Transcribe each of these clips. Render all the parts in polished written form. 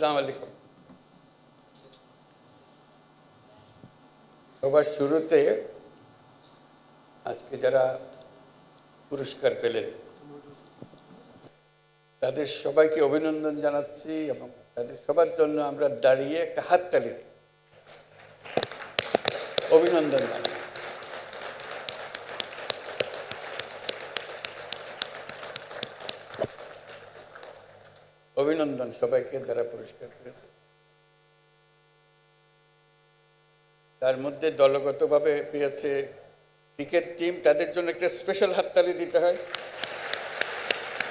আসসালামু আলাইকুম। সবার শুরুতে আজকে যারা পুরস্কার পেলেন তাদের সবাইকে অভিনন্দন জানাচ্ছি এবং তাদের সবার জন্য আমরা দাঁড়িয়ে একটা হাততালি দিই, অভিনন্দন জানাই। অভিনন্দন সবাইকে যারা পুরস্কার পেয়েছে। তার মধ্যে দলগতভাবে পেয়েছে ক্রিকেট টিম, তাদের জন্য একটা স্পেশাল হাততালি দিতে হয়।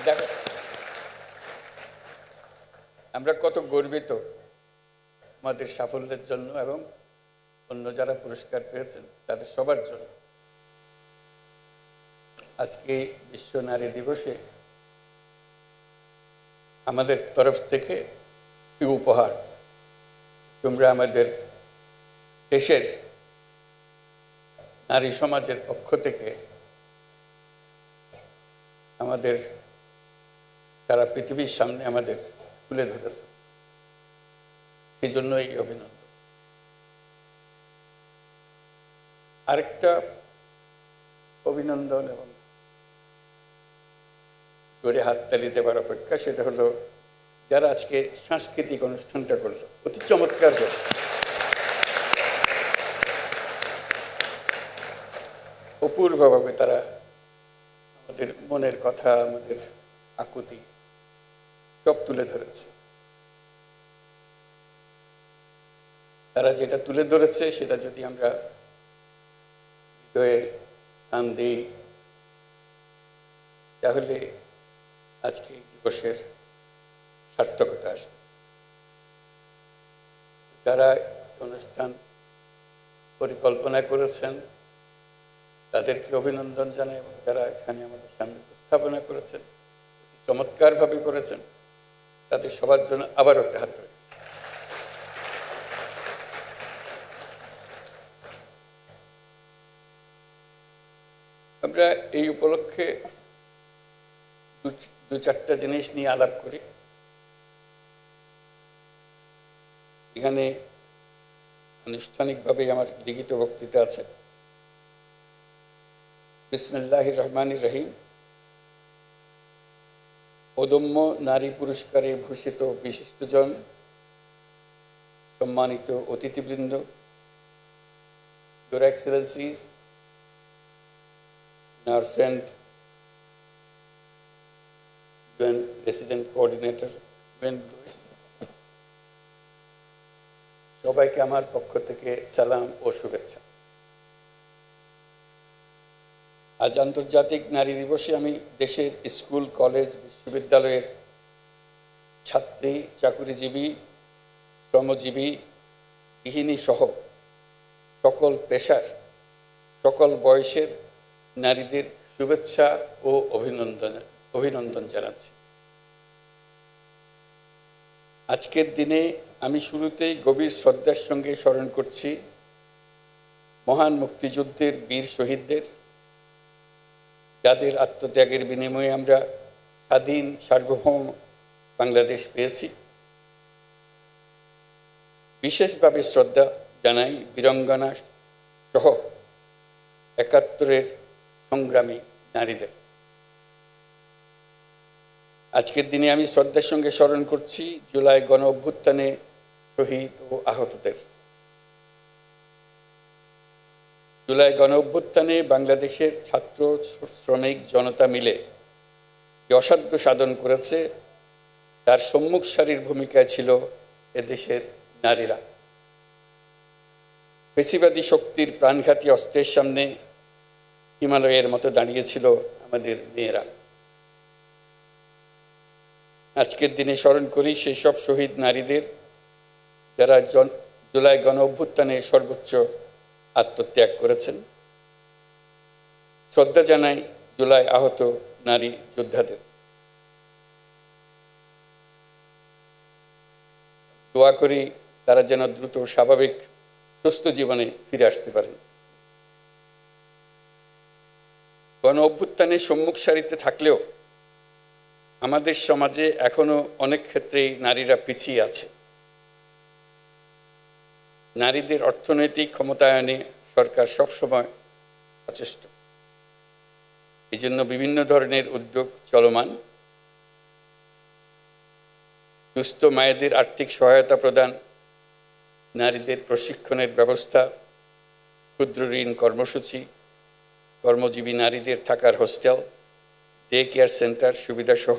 দেখো আমরা কত গর্বিত আমাদের সাফল্যের জন্য এবং অন্য যারা পুরস্কার পেয়েছেন তাদের সবার জন্য। আজকে বিশ্ব নারী দিবসে আমাদের তরফ থেকে এই উপহার, তোমরা আমাদের দেশের নারী সমাজের পক্ষ থেকে আমাদের সারা পৃথিবীর সামনে আমাদের তুলে ধরেছে, সেই জন্য এই অভিনন্দন। আরেকটা অভিনন্দন এবং জোরে হাততালি দেবার অপেক্ষা, সেটা হলো যারা আজকে সাংস্কৃতিক অনুষ্ঠানটা করলো, অতি চমৎকার করে। অপূর্বভাবে তারা আমাদের মনের কথা, আমাদের আকুতি সব তুলে ধরেছে। তারা যেটা তুলে ধরেছে সেটা যদি আমরা হৃদয়ে স্থান দিই তাহলে আজকে দিবসের সার্থকতা আসবে। যারা অনুষ্ঠান পরিকল্পনা করেছেন তাদেরকে অভিনন্দন জানাই এবং যারা এখানে আমাদের সামনে উপস্থাপনা করেছেন, চমৎকারভাবে করেছেন, তাদের সবার জন্য আবার একটা হাত ধরে। আমরা এই উপলক্ষে দু চারটা জিনিস নিয়ে আলাপ করি। এখানে আনুষ্ঠানিকভাবে আমার লিখিত বক্তৃতা আছে। বিসমিল্লাহির রহমানির রহিম। অদম্য নারী পুরস্কারে ভূষিত বিশিষ্টজন, সম্মানিত অতিথিবৃন্দ, Your Excellencies, our friend UN Resident Coordinator UN Lewis, সবাইকে আমার পক্ষ থেকে সালাম ও শুভেচ্ছা। আজ আন্তর্জাতিক নারী দিবসে আমি দেশের স্কুল, কলেজ, বিশ্ববিদ্যালয়ের ছাত্রী, চাকুরিজীবী, শ্রমজীবী, গৃহিণী সহ সকল পেশার, সকল বয়সের নারীদের শুভেচ্ছা ও অভিনন্দন জানাচ্ছি। আজকের দিনে আমি শুরুতেই গভীর শ্রদ্ধার সঙ্গে স্মরণ করছি মহান মুক্তিযুদ্ধের বীর শহীদদের, যাদের আত্মত্যাগের বিনিময়ে আমরা স্বাধীন সার্বভৌম বাংলাদেশ পেয়েছি। বিশেষভাবে শ্রদ্ধা জানাই বীরাঙ্গনা সহ ৭১-এর সংগ্রামী নারীদের। আজকের দিনে আমি শ্রদ্ধার সঙ্গে স্মরণ করছি জুলাই গণ অভ্যুত্থানে শহীদ ও আহতদের। জুলাই গণ অভ্যুত্থানে বাংলাদেশের ছাত্র, শ্রমিক জনতা মিলে যে অসাধ্য সাধন করেছে তার সম্মুখ সারির ভূমিকায় ছিল এদেশের নারীরা। ফেসিবাদী শক্তির প্রাণঘাতী অস্ত্রের সামনে হিমালয়ের মতো দাঁড়িয়েছিল আমাদের মেয়েরা। আজকের দিনে স্মরণ করি সেই সব শহীদ নারীদের যারা জুলাই গণ অভ্যুত্থানে সর্বোচ্চ আত্মত্যাগ করেছেন। শ্রদ্ধা জানাই জুলাই আহত নারী যোদ্ধাদের। দোয়া করি তারা যেন দ্রুত স্বাভাবিক সুস্থ জীবনে ফিরে আসতে পারেন। গণ অভ্যুত্থানের সম্মুখ সারিতে থাকলেও আমাদের সমাজে এখনো অনেক ক্ষেত্রেই নারীরা পিছিয়ে আছে। নারীদের অর্থনৈতিক ক্ষমতায়নে সরকার সবসময় সচেষ্ট। এই জন্য বিভিন্ন ধরনের উদ্যোগ চলমান। দুস্থ মায়েদের আর্থিক সহায়তা প্রদান, নারীদের প্রশিক্ষণের ব্যবস্থা, ক্ষুদ্র ঋণ কর্মসূচি, কর্মজীবী নারীদের থাকার হোস্টেল, ডে কেয়ার সেন্টার সুবিধাসহ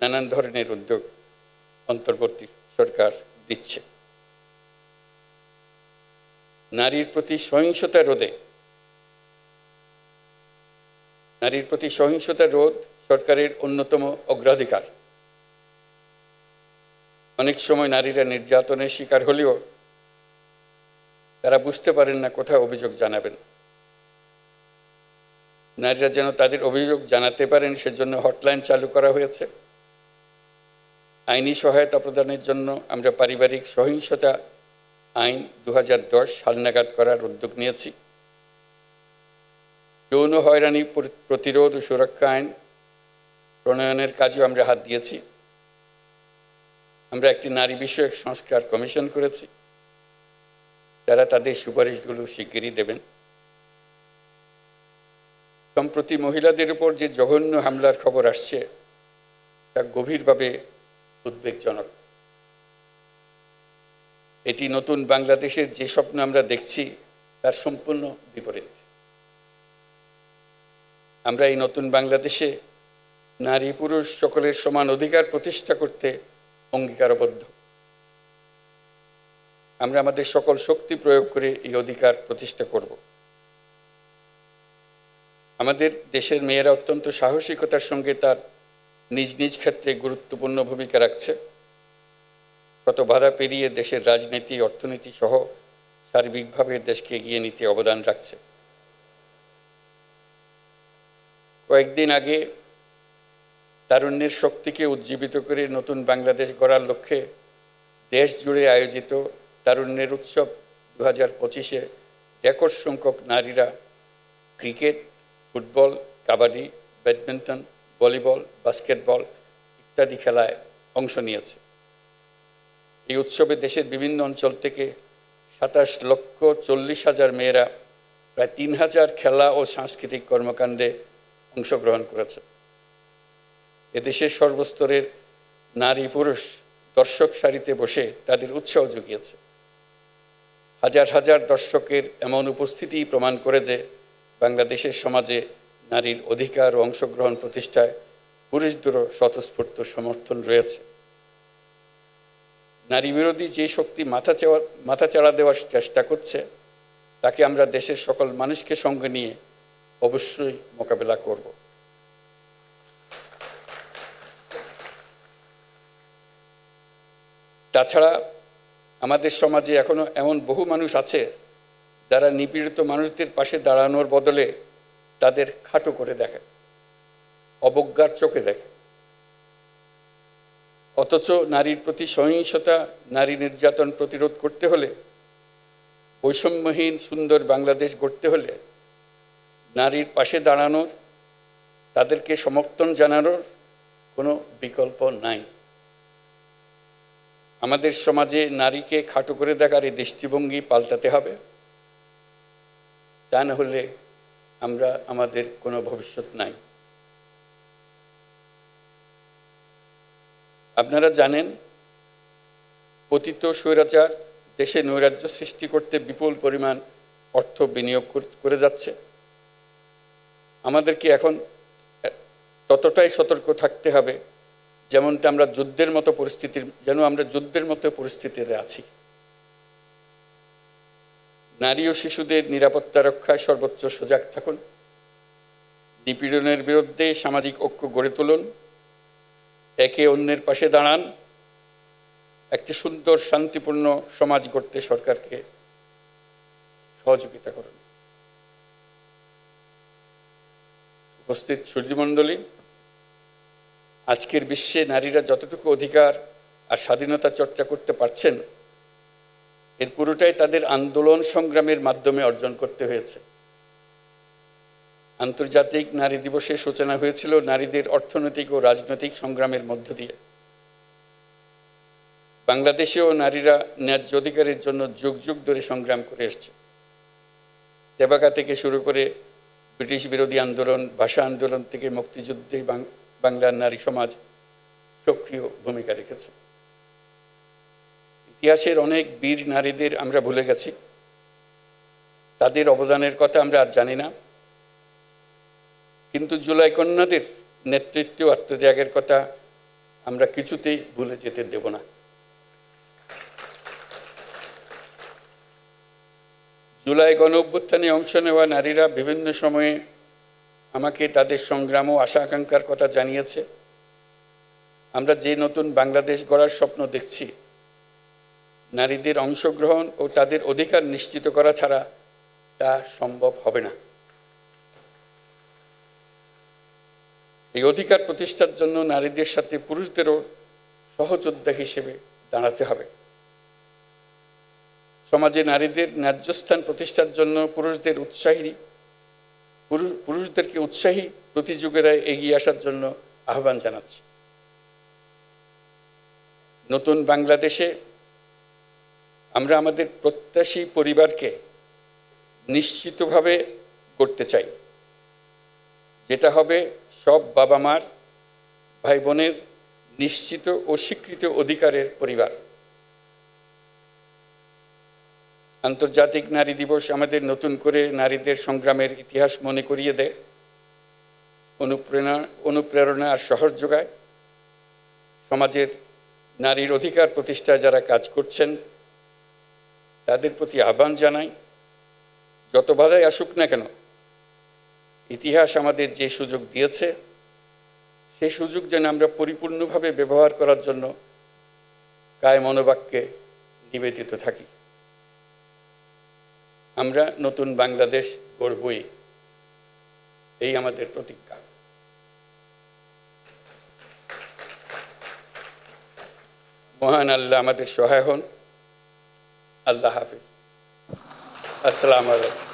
নানান ধরনের উদ্যোগ অন্তর্বর্তী সরকার দিচ্ছে। নারীর প্রতি সহিংসতা রোধ সরকারের অন্যতম অগ্রাধিকার। অনেক সময় নারীরা নির্যাতনের শিকার হলেও তারা বুঝতে পারেন না কোথায় অভিযোগ জানাবেন। নারীরা যেন তাদের অভিযোগ জানাতে পারেন সেজন্য হটলাইন চালু করা হয়েছে। আইনি সহায়তা প্রদানের জন্য আমরা পারিবারিক সহিংসতা আইন 2010 হালনাগাদ করার উদ্যোগ নিয়েছি। যৌন হয়রানি প্রতিরোধ ও সুরক্ষা আইন প্রণয়নের কাজেও আমরা হাত দিয়েছি। আমরা একটি নারী বিষয়ক সংস্কার কমিশন করেছি, যারা তাদের সুপারিশগুলো শিগগিরই দেবেন। সম্প্রতি মহিলাদের উপর যে জঘন্য হামলার খবর আসছে তা গভীরভাবে উদ্বেগজনক। এটি নতুন বাংলাদেশের যে স্বপ্ন আমরা দেখছি তার সম্পূর্ণ বিপরীত। আমরা এই নতুন বাংলাদেশে নারী পুরুষ সকলের সমান অধিকার প্রতিষ্ঠা করতে অঙ্গীকারবদ্ধ। আমরা আমাদের সকল শক্তি প্রয়োগ করে এই অধিকার প্রতিষ্ঠা করব। আমাদের দেশের মেয়েরা অত্যন্ত সাহসিকতার সঙ্গে তার নিজ নিজ ক্ষেত্রে গুরুত্বপূর্ণ ভূমিকা রাখছে। কত বাধা পেরিয়ে দেশের রাজনীতি, অর্থনীতি সহ সার্বিকভাবে দেশকে এগিয়ে নিতে অবদান রাখছে। কয়েকদিন আগে তারুণ্যের শক্তিকে উজ্জীবিত করে নতুন বাংলাদেশ গড়ার লক্ষ্যে দেশ জুড়ে আয়োজিত তারুণ্যের উৎসব 2025-এ রেকর্ড সংখ্যক নারীরা cricket, football, kabaddi, badminton, volleyball, basketball ইত্যাদি খেলায় অংশ নিয়েছে। এই উৎসবে দেশের বিভিন্ন অঞ্চল থেকে 27,40,000 মেয়েরা প্রায় 3,000 খেলা ও সাংস্কৃতিক কর্মকাণ্ডে অংশগ্রহণ করেছে। এদেশের সর্বস্তরের নারী পুরুষ দর্শক সারিতে বসে তাদের উৎসাহ জুগিয়েছে। হাজার হাজার দর্শকের এমন উপস্থিতি প্রমাণ করে যে বাংলাদেশের সমাজে নারীর অধিকার ও অংশগ্রহণ প্রতিষ্ঠায় পুরুষদেরও স্বতঃস্ফূর্ত সমর্থন রয়েছে। নারী বিরোধী যে শক্তি মাথাচাড়া দেওয়ার চেষ্টা করছে তাকে আমরা দেশের সকল মানুষকে সঙ্গে নিয়ে অবশ্যই মোকাবেলা করব। তাছাড়া আমাদের সমাজে এখনো এমন বহু মানুষ আছে যারা নিপীড়িত মানুষদের পাশে দাঁড়ানোর বদলে তাদের খাটো করে দেখে, অবজ্ঞার চোখে দেখে। অথচ নারীর প্রতি সহিংসতা, নারী নির্যাতন প্রতিরোধ করতে হলে, বৈষম্যহীন সুন্দর বাংলাদেশ গড়তে হলে নারীর পাশে দাঁড়ানোর, তাদেরকে সমর্থন জানানোর কোনো বিকল্প নাই। আমাদের সমাজে নারীকে খাটো করে দেখার এই দৃষ্টিভঙ্গি পাল্টাতে হবে। তা না হলে আমাদের কোনো ভবিষ্যৎ নাই। আপনারা জানেন, পতিত স্বৈরাচার দেশে নৈরাজ্য সৃষ্টি করতে বিপুল পরিমাণ অর্থ বিনিয়োগ করে যাচ্ছে। আমাদেরকে এখন ততটাই সতর্ক থাকতে হবে যেমনটা আমরা যুদ্ধের মতো পরিস্থিতিতে আছি। নারী ও শিশুদের নিরাপত্তা রক্ষায় সর্বোচ্চ সজাগ থাকুন। নিপীড়নের বিরুদ্ধে সামাজিক ঐক্য গড়ে তুলুন। একে অন্যের পাশে দাঁড়ান। একটি সুন্দর শান্তিপূর্ণ সমাজ গড়তে সরকারকে সহযোগিতা করুন। উপস্থিত সুধীমণ্ডলী, আজকের বিশ্বে নারীরা যতটুকু অধিকার আর স্বাধীনতা চর্চা করতে পারছেন এর পুরোটাই তাদের আন্দোলন সংগ্রামের মাধ্যমে অর্জন করতে হয়েছে। আন্তর্জাতিক নারী দিবসের সূচনা হয়েছিল নারীদের অর্থনৈতিক ও রাজনৈতিক সংগ্রামের মধ্য দিয়ে। বাংলাদেশেও নারীরা ন্যায্য অধিকারের জন্য যুগ যুগ ধরে সংগ্রাম করে এসছে। তেবাকা থেকে শুরু করে ব্রিটিশ বিরোধী আন্দোলন, ভাষা আন্দোলন থেকে মুক্তিযুদ্ধে বাংলার নারী সমাজ সক্রিয় ভূমিকা রেখেছে। ইতিহাসের অনেক বীর নারীদের আমরা ভুলে গেছি, তাদের অবদানের কথা আমরা আর জানি না, কিন্তু জুলাই কন্যাদের নেতৃত্ব আত্মত্যাগের কথা আমরা কিছুতেই ভুলে যেতে দেব না। জুলাই গণ অভ্যুত্থানে অংশ নেওয়া নারীরা বিভিন্ন সময়ে আমাকে তাদের সংগ্রাম ও আশা আকাঙ্ক্ষার কথা জানিয়েছে। আমরা যে নতুন বাংলাদেশ গড়ার স্বপ্ন দেখছি, নারীদের অংশগ্রহণ ও তাদের অধিকার নিশ্চিত করা ছাড়া তা সম্ভব হবে না। এই অধিকার প্রতিষ্ঠার জন্য নারীদের সাথে পুরুষদেরও সহযোদ্ধা হিসেবে দাঁড়াতে হবে। সমাজে নারীদের ন্যায্য স্থান প্রতিষ্ঠার জন্য পুরুষদেরকে উৎসাহী প্রতিযোগীরা এগিয়ে আসার জন্য আহ্বান জানাচ্ছি। নতুন বাংলাদেশে আমরা আমাদের প্রত্যাশী পরিবারকে নিশ্চিতভাবে করতে চাই, যেটা হবে সব বাবা মার, ভাই বোনের নিশ্চিত ও স্বীকৃত অধিকারের পরিবার। আন্তর্জাতিক নারী দিবস আমাদের নতুন করে নারীদের সংগ্রামের ইতিহাস মনে করিয়ে দেয়, অনুপ্রেরণা আর সাহস যোগায়। সমাজের নারীর অধিকার প্রতিষ্ঠায় যারা কাজ করছেন তাদের প্রতি আহ্বান জানাই, যত বাধাই আসুক না কেন, ইতিহাস আমাদের যে সুযোগ দিয়েছে সেই সুযোগ যেন আমরা পরিপূর্ণভাবে ব্যবহার করার জন্য কায় মনোবাক্যে নিবেদিত থাকি। আমরা নতুন বাংলাদেশ গড়বই, এই আমাদের প্রতিজ্ঞা। মহান আল্লাহ আমাদের সহায় হন। আল্লাহ হাফিজ। আসসালামু আলাইকুম।